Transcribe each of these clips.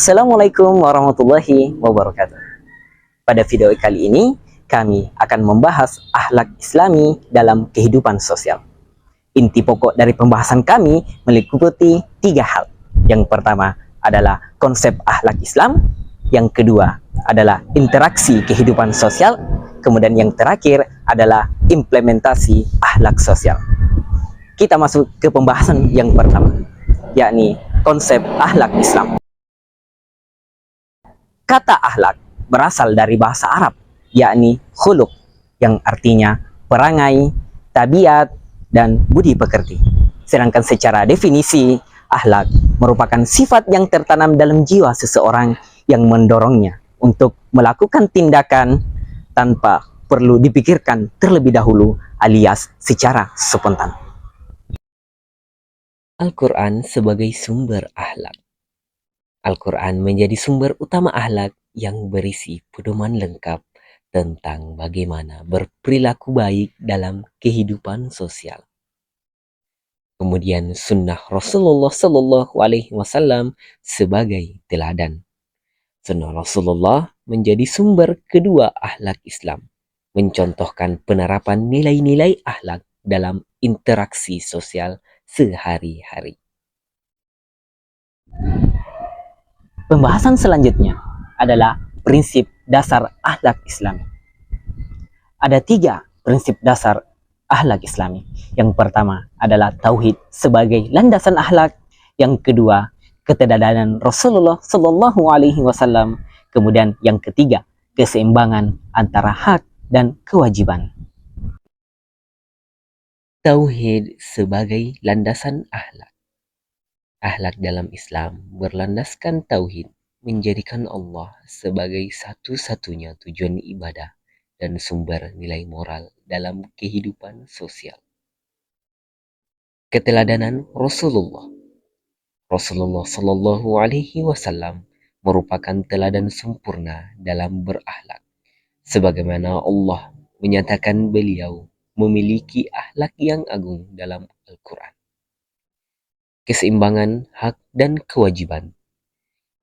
Assalamualaikum warahmatullahi wabarakatuh. Pada video kali ini, kami akan membahas akhlak Islami dalam kehidupan sosial. Inti pokok dari pembahasan kami meliputi 3 hal. Yang pertama adalah konsep akhlak Islam, yang kedua adalah interaksi kehidupan sosial, kemudian yang terakhir adalah implementasi akhlak sosial. Kita masuk ke pembahasan yang pertama, yakni konsep akhlak Islam. Kata akhlak berasal dari bahasa Arab, yakni khuluq, yang artinya perangai, tabiat, dan budi pekerti. Sedangkan secara definisi, akhlak merupakan sifat yang tertanam dalam jiwa seseorang yang mendorongnya untuk melakukan tindakan tanpa perlu dipikirkan terlebih dahulu alias secara spontan. Al-Quran sebagai sumber akhlak. Al-Quran menjadi sumber utama akhlak yang berisi pedoman lengkap tentang bagaimana berperilaku baik dalam kehidupan sosial. Kemudian sunnah Rasulullah Sallallahu Alaihi Wasallam sebagai teladan. Sunnah Rasulullah menjadi sumber kedua akhlak Islam, mencontohkan penerapan nilai-nilai akhlak dalam interaksi sosial sehari-hari. Pembahasan selanjutnya adalah prinsip dasar akhlak Islami. Ada 3 prinsip dasar akhlak Islami. Yang pertama adalah tauhid sebagai landasan akhlak. Yang kedua, keteladanan Rasulullah Shallallahu Alaihi Wasallam. Kemudian yang ketiga, keseimbangan antara hak dan kewajiban. Tauhid sebagai landasan akhlak. Akhlak dalam Islam berlandaskan tauhid, menjadikan Allah sebagai satu-satunya tujuan ibadah dan sumber nilai moral dalam kehidupan sosial. Keteladanan Rasulullah Sallallahu Alaihi Wasallam merupakan teladan sempurna dalam berakhlak, sebagaimana Allah menyatakan beliau memiliki akhlak yang agung dalam Al-Quran. Keseimbangan hak dan kewajiban.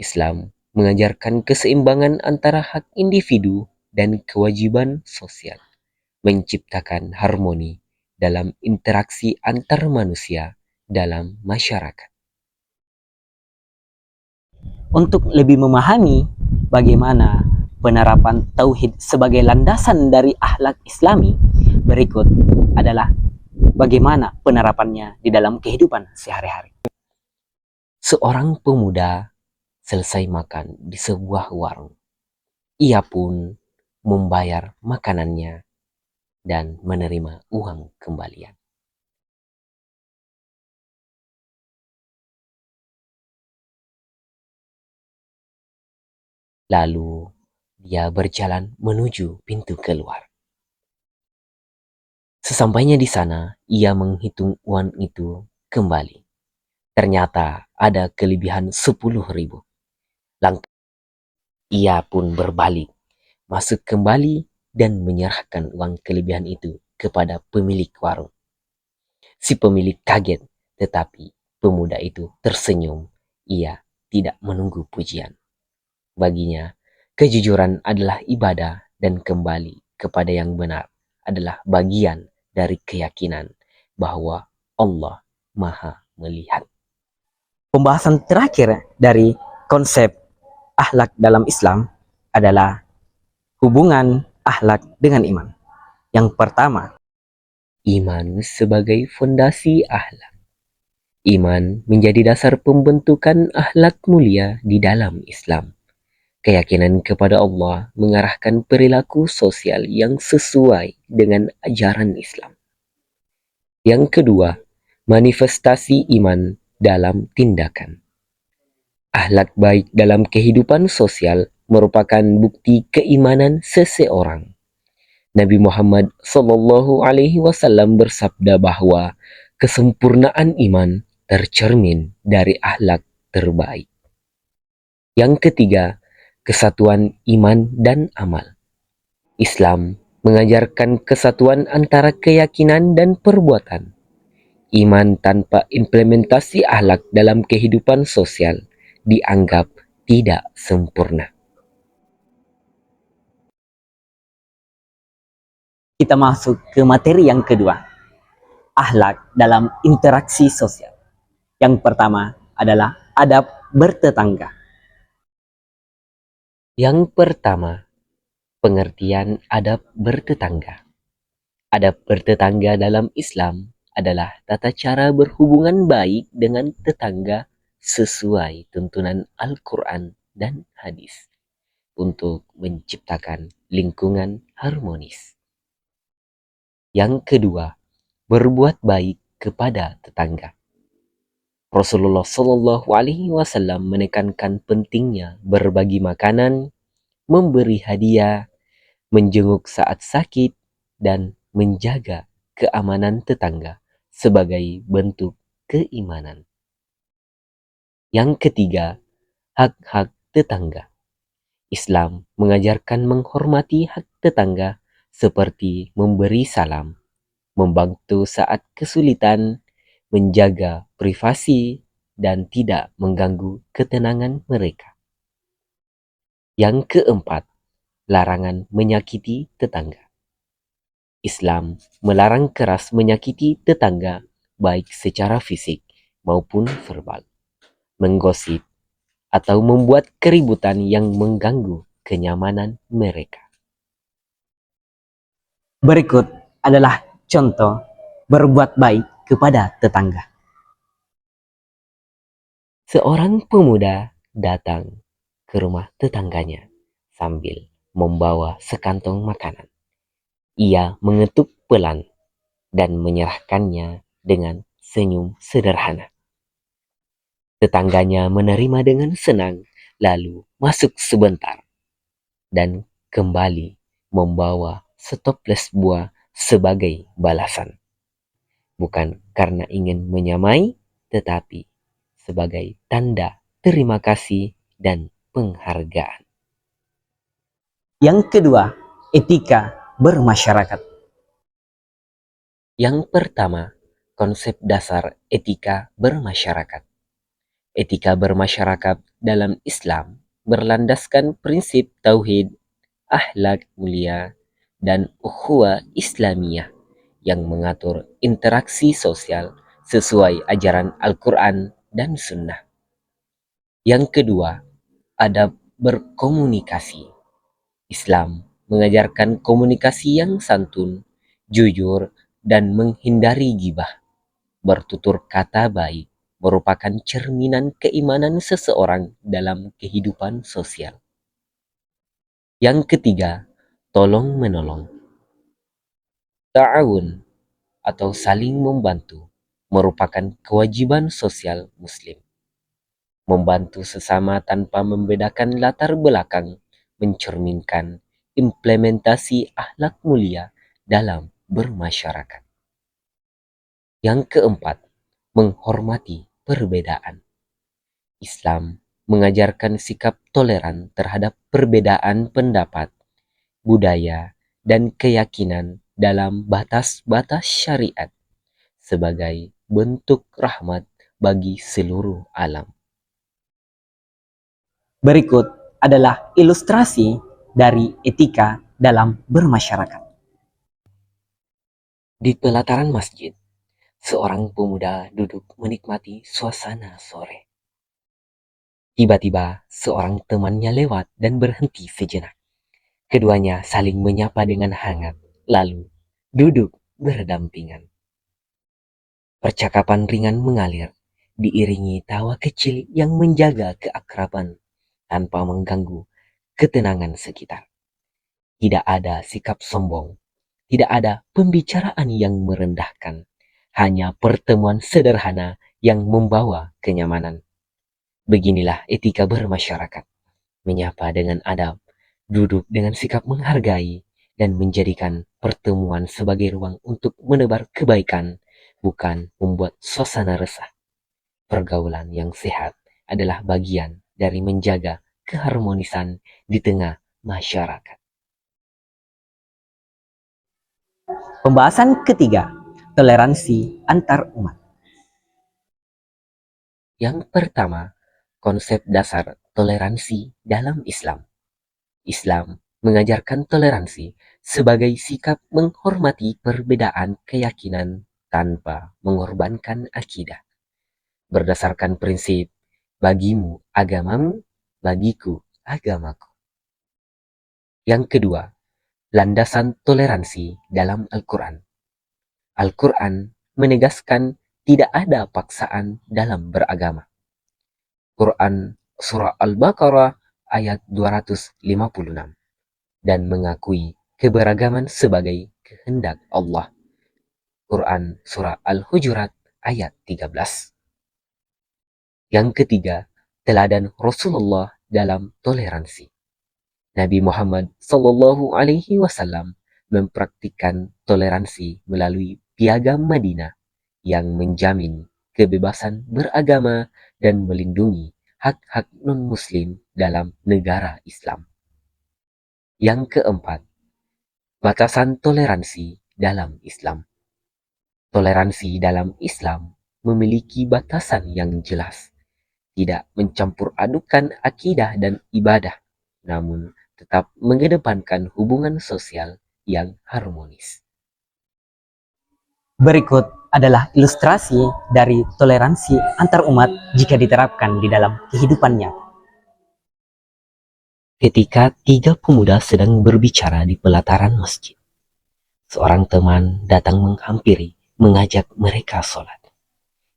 Islam mengajarkan keseimbangan antara hak individu dan kewajiban sosial, menciptakan harmoni dalam interaksi antar manusia dalam masyarakat. Untuk lebih memahami bagaimana penerapan tauhid sebagai landasan dari akhlak Islami, berikut adalah bagaimana penerapannya di dalam kehidupan sehari-hari. Seorang pemuda selesai makan di sebuah warung. Ia pun membayar makanannya dan menerima uang kembalian. Lalu dia berjalan menuju pintu keluar. Sesampainya di sana, ia menghitung uang itu kembali. Ternyata ada kelebihan 10.000. Lantas ia pun berbalik, masuk kembali dan menyerahkan uang kelebihan itu kepada pemilik warung. Si pemilik kaget, tetapi pemuda itu tersenyum. Ia tidak menunggu pujian. Baginya, kejujuran adalah ibadah dan kembali kepada yang benar adalah bagian dari keyakinan bahwa Allah Maha Melihat. Pembahasan terakhir dari konsep akhlak dalam Islam adalah hubungan akhlak dengan iman. Yang pertama, iman sebagai fondasi akhlak. Iman menjadi dasar pembentukan akhlak mulia di dalam Islam. Keyakinan kepada Allah mengarahkan perilaku sosial yang sesuai dengan ajaran Islam. Yang kedua, manifestasi iman dalam tindakan. Akhlak baik dalam kehidupan sosial merupakan bukti keimanan seseorang. Nabi Muhammad Sallallahu Alaihi Wasallam bersabda bahwa kesempurnaan iman tercermin dari akhlak terbaik. Yang ketiga, kesatuan iman dan amal. Islam mengajarkan kesatuan antara keyakinan dan perbuatan. Iman tanpa implementasi akhlak dalam kehidupan sosial dianggap tidak sempurna. Kita masuk ke materi yang kedua, akhlak dalam interaksi sosial. Yang pertama adalah adab bertetangga. Yang pertama, pengertian adab bertetangga. Adab bertetangga dalam Islam adalah tata cara berhubungan baik dengan tetangga sesuai tuntunan Al-Quran dan hadis untuk menciptakan lingkungan harmonis. Yang kedua, berbuat baik kepada tetangga. Rasulullah Shallallahu Alaihi Wasallam menekankan pentingnya berbagi makanan, memberi hadiah, menjenguk saat sakit, dan menjaga keamanan tetangga sebagai bentuk keimanan. Yang ketiga, hak-hak tetangga. Islam mengajarkan menghormati hak tetangga seperti memberi salam, membantu saat kesulitan, menjaga privasi, dan tidak mengganggu ketenangan mereka. Yang keempat, larangan menyakiti tetangga. Islam melarang keras menyakiti tetangga baik secara fisik maupun verbal, menggosip, atau membuat keributan yang mengganggu kenyamanan mereka. Berikut adalah contoh berbuat baik kepada tetangga. Seorang pemuda datang ke rumah tetangganya sambil membawa sekantong makanan. Ia mengetuk pelan dan menyerahkannya dengan senyum sederhana. Tetangganya menerima dengan senang, lalu masuk sebentar dan kembali membawa setoples buah sebagai balasan. Bukan karena ingin menyamai, tetapi sebagai tanda terima kasih dan penghargaan. Yang kedua, etika bermasyarakat. Yang pertama, konsep dasar etika bermasyarakat. Etika bermasyarakat dalam Islam berlandaskan prinsip tauhid, akhlak mulia, dan ukhuwah Islamiyah yang mengatur interaksi sosial sesuai ajaran Al-Quran dan Sunnah. Yang kedua, adab berkomunikasi. Islam mengajarkan komunikasi yang santun, jujur, dan menghindari gibah. Bertutur kata baik merupakan cerminan keimanan seseorang dalam kehidupan sosial. Yang ketiga, tolong menolong. Ta'awun atau saling membantu merupakan kewajiban sosial Muslim. Membantu sesama tanpa membedakan latar belakang mencerminkan implementasi akhlak mulia dalam bermasyarakat. Yang keempat, menghormati perbedaan. Islam mengajarkan sikap toleran terhadap perbedaan pendapat, budaya, dan keyakinan dalam batas-batas syariat sebagai bentuk rahmat bagi seluruh alam. Berikut adalah ilustrasi dari etika dalam bermasyarakat. Di pelataran masjid, seorang pemuda duduk menikmati suasana sore. Tiba-tiba seorang temannya lewat dan berhenti sejenak. Keduanya saling menyapa dengan hangat, lalu duduk berdampingan. Percakapan ringan mengalir, diiringi tawa kecil yang menjaga keakraban tanpa mengganggu ketenangan sekitar. Tidak ada sikap sombong, tidak ada pembicaraan yang merendahkan, hanya pertemuan sederhana yang membawa kenyamanan. Beginilah etika bermasyarakat, menyapa dengan adab, duduk dengan sikap menghargai, dan menjadikan pertemuan sebagai ruang untuk menebar kebaikan, bukan membuat suasana resah. Pergaulan yang sehat adalah bagian dari menjaga keharmonisan di tengah masyarakat. Pembahasan ketiga, toleransi antar umat. Yang pertama, konsep dasar toleransi dalam Islam. Islam mengajarkan toleransi sebagai sikap menghormati perbedaan keyakinan tanpa mengorbankan akidah. Berdasarkan prinsip, bagimu agamamu, bagiku agamaku. Yang kedua, landasan toleransi dalam Al-Quran. Al-Quran menegaskan tidak ada paksaan dalam beragama. Quran Surah Al-Baqarah ayat 256 dan mengakui keberagaman sebagai kehendak Allah. Quran Surah Al-Hujurat ayat 13. Yang ketiga, teladan Rasulullah dalam toleransi. Nabi Muhammad SAW mempraktikkan toleransi melalui Piagam Madinah yang menjamin kebebasan beragama dan melindungi hak-hak non-muslim dalam negara Islam. Yang keempat, batasan toleransi dalam Islam. Toleransi dalam Islam memiliki batasan yang jelas, tidak mencampur adukan akidah dan ibadah, namun tetap mengedepankan hubungan sosial yang harmonis. Berikut adalah ilustrasi dari toleransi antar umat jika diterapkan di dalam kehidupan nyata. Ketika tiga pemuda sedang berbicara di pelataran masjid, seorang teman datang menghampiri, mengajak mereka sholat.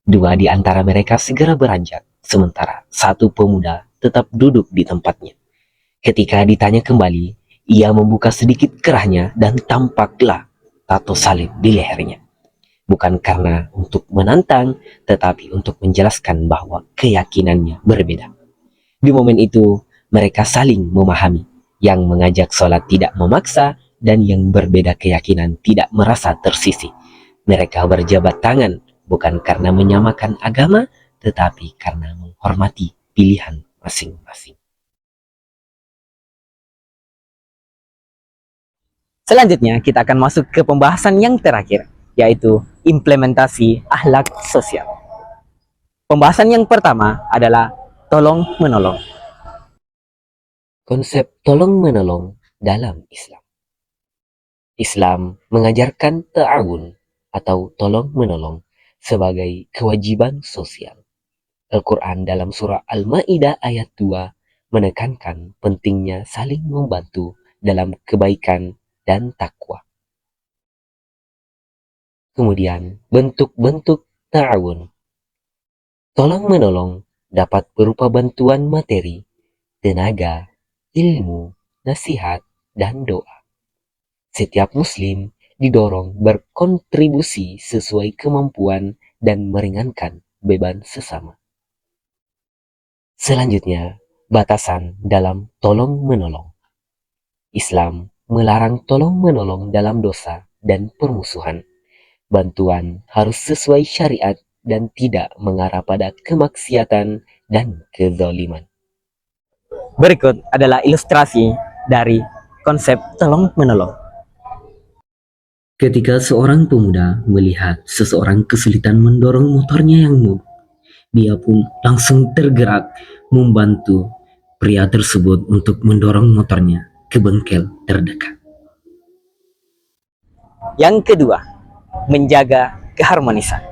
Dua di antara mereka segera beranjak, sementara satu pemuda tetap duduk di tempatnya. Ketika ditanya kembali, ia membuka sedikit kerahnya dan tampaklah tato salib di lehernya. Bukan karena untuk menantang, tetapi untuk menjelaskan bahwa keyakinannya berbeda. Di momen itu, mereka saling memahami. Yang mengajak sholat tidak memaksa, dan yang berbeda keyakinan tidak merasa tersisih. Mereka berjabat tangan, bukan karena menyamakan agama, tetapi karena menghormati pilihan masing-masing. Selanjutnya, kita akan masuk ke pembahasan yang terakhir, yaitu implementasi akhlak sosial. Pembahasan yang pertama adalah tolong-menolong. Konsep tolong-menolong dalam Islam. Islam mengajarkan ta'awun atau tolong-menolong sebagai kewajiban sosial. Al-Quran dalam surah Al-Ma'idah ayat 2 menekankan pentingnya saling membantu dalam kebaikan dan takwa. Kemudian, bentuk-bentuk ta'awun. Tolong-menolong dapat berupa bantuan materi, tenaga, ilmu, nasihat, dan doa. Setiap muslim didorong berkontribusi sesuai kemampuan dan meringankan beban sesama. Selanjutnya, batasan dalam tolong-menolong. Islam melarang tolong-menolong dalam dosa dan permusuhan. Bantuan harus sesuai syariat dan tidak mengarah pada kemaksiatan dan kezaliman. Berikut adalah ilustrasi dari konsep tolong-menolong. Ketika seorang pemuda melihat seseorang kesulitan mendorong motornya yang mogok, dia pun langsung tergerak membantu pria tersebut untuk mendorong motornya ke bengkel terdekat. Yang kedua, menjaga keharmonisan.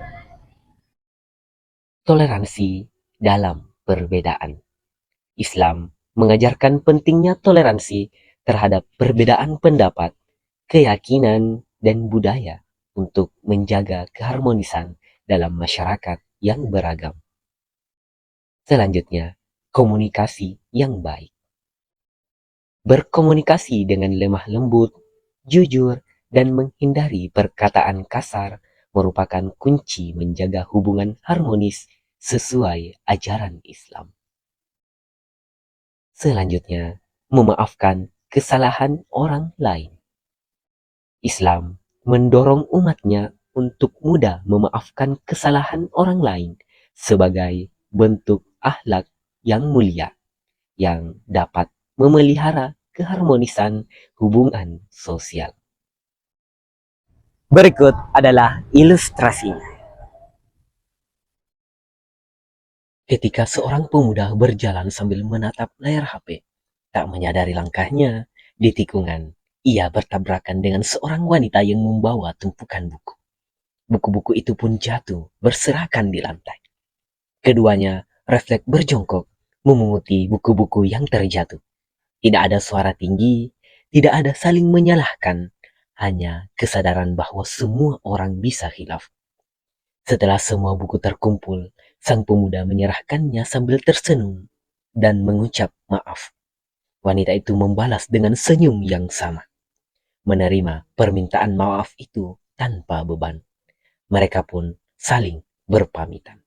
Toleransi dalam perbedaan. Islam mengajarkan pentingnya toleransi terhadap perbedaan pendapat, keyakinan, dan budaya untuk menjaga keharmonisan dalam masyarakat yang beragam. Selanjutnya, komunikasi yang baik. Berkomunikasi dengan lemah lembut, jujur, dan menghindari perkataan kasar merupakan kunci menjaga hubungan harmonis sesuai ajaran Islam. Selanjutnya, memaafkan kesalahan orang lain. Islam mendorong umatnya untuk mudah memaafkan kesalahan orang lain sebagai bentuk akhlak yang mulia yang dapat memelihara keharmonisan hubungan sosial. Berikut adalah ilustrasinya. ketika seorang pemuda berjalan sambil menatap layar HP. Tak menyadari langkahnya, di tikungan, ia bertabrakan dengan seorang wanita yang membawa tumpukan buku. Buku-buku itu pun jatuh berserakan di lantai. Keduanya refleks berjongkok, memunguti buku-buku yang terjatuh. Tidak ada suara tinggi, tidak ada saling menyalahkan, hanya kesadaran bahwa semua orang bisa khilaf. Setelah semua buku terkumpul, sang pemuda menyerahkannya sambil tersenyum dan mengucap maaf. Wanita itu membalas dengan senyum yang sama, menerima permintaan maaf itu tanpa beban. Mereka pun saling berpamitan.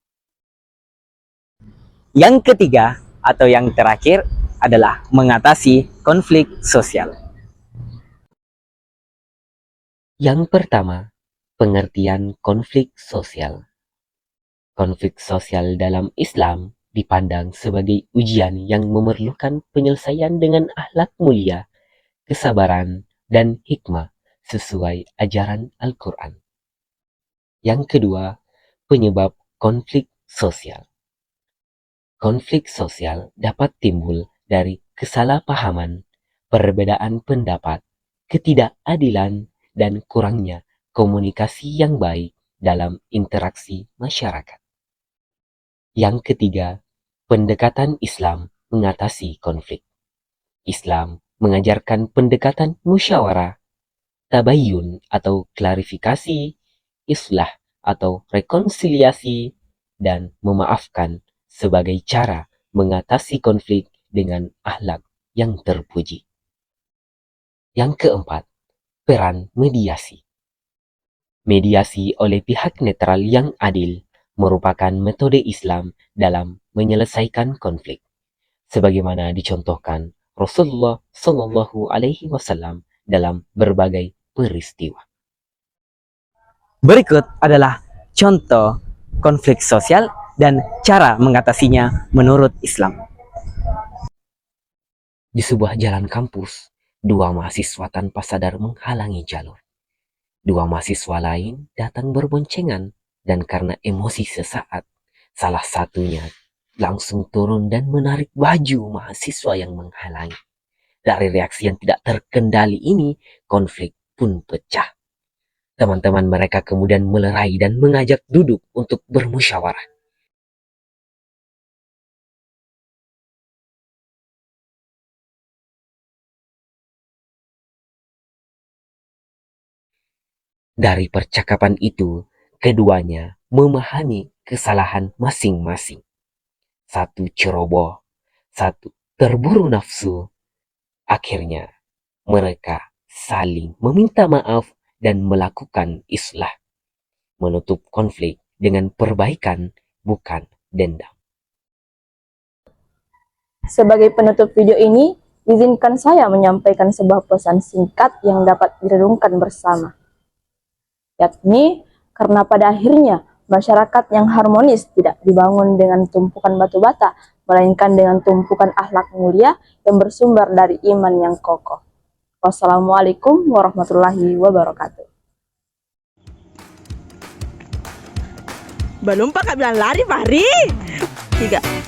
Yang ketiga atau yang terakhir adalah mengatasi konflik sosial. Yang pertama, pengertian konflik sosial. Konflik sosial dalam Islam dipandang sebagai ujian yang memerlukan penyelesaian dengan akhlak mulia, kesabaran, dan hikmah sesuai ajaran Al-Quran. Yang kedua, penyebab konflik sosial. Konflik sosial dapat timbul dari kesalahpahaman, perbedaan pendapat, ketidakadilan, dan kurangnya komunikasi yang baik dalam interaksi masyarakat. Yang ketiga, pendekatan Islam mengatasi konflik. Islam mengajarkan pendekatan musyawarah, tabayyun atau klarifikasi, islah atau rekonsiliasi, dan memaafkan sebagai cara mengatasi konflik dengan akhlak yang terpuji. Yang keempat, peran mediasi. Mediasi oleh pihak netral yang adil merupakan metode Islam dalam menyelesaikan konflik, sebagaimana dicontohkan Rasulullah Shallallahu Alaihi Wasallam dalam berbagai peristiwa. Berikut adalah contoh konflik sosial dan cara mengatasinya menurut Islam. Di sebuah jalan kampus, dua mahasiswa tanpa sadar menghalangi jalur. Dua mahasiswa lain datang berboncengan, dan karena emosi sesaat, salah satunya langsung turun dan menarik baju mahasiswa yang menghalangi. Dari reaksi yang tidak terkendali ini, konflik pun pecah. Teman-teman mereka kemudian melerai dan mengajak duduk untuk bermusyawarah. Dari percakapan itu, keduanya memahami kesalahan masing-masing. Satu ceroboh, satu terburu nafsu. Akhirnya, mereka saling meminta maaf dan melakukan islah, menutup konflik dengan perbaikan, bukan dendam. Sebagai penutup video ini, izinkan saya menyampaikan sebuah pesan singkat yang dapat direnungkan bersama. Yakni, karena pada akhirnya masyarakat yang harmonis tidak dibangun dengan tumpukan batu bata, melainkan dengan tumpukan akhlak mulia yang bersumber dari iman yang kokoh. Wassalamualaikum warahmatullahi wabarakatuh. Belum Pak bilang lari, Fahri. 3.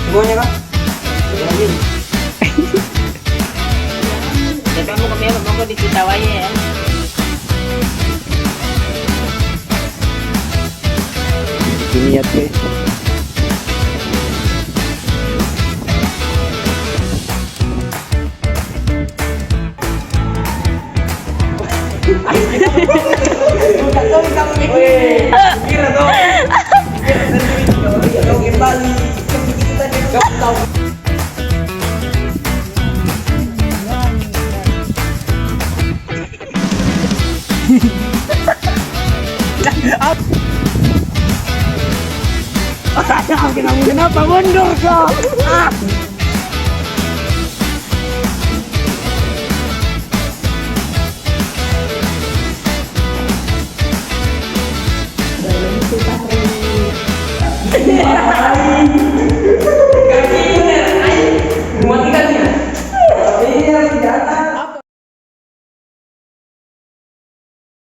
Semuanya Kak? Depan mo kami ako di Sitaway ya. Niat guys. Kenapa mundur kau?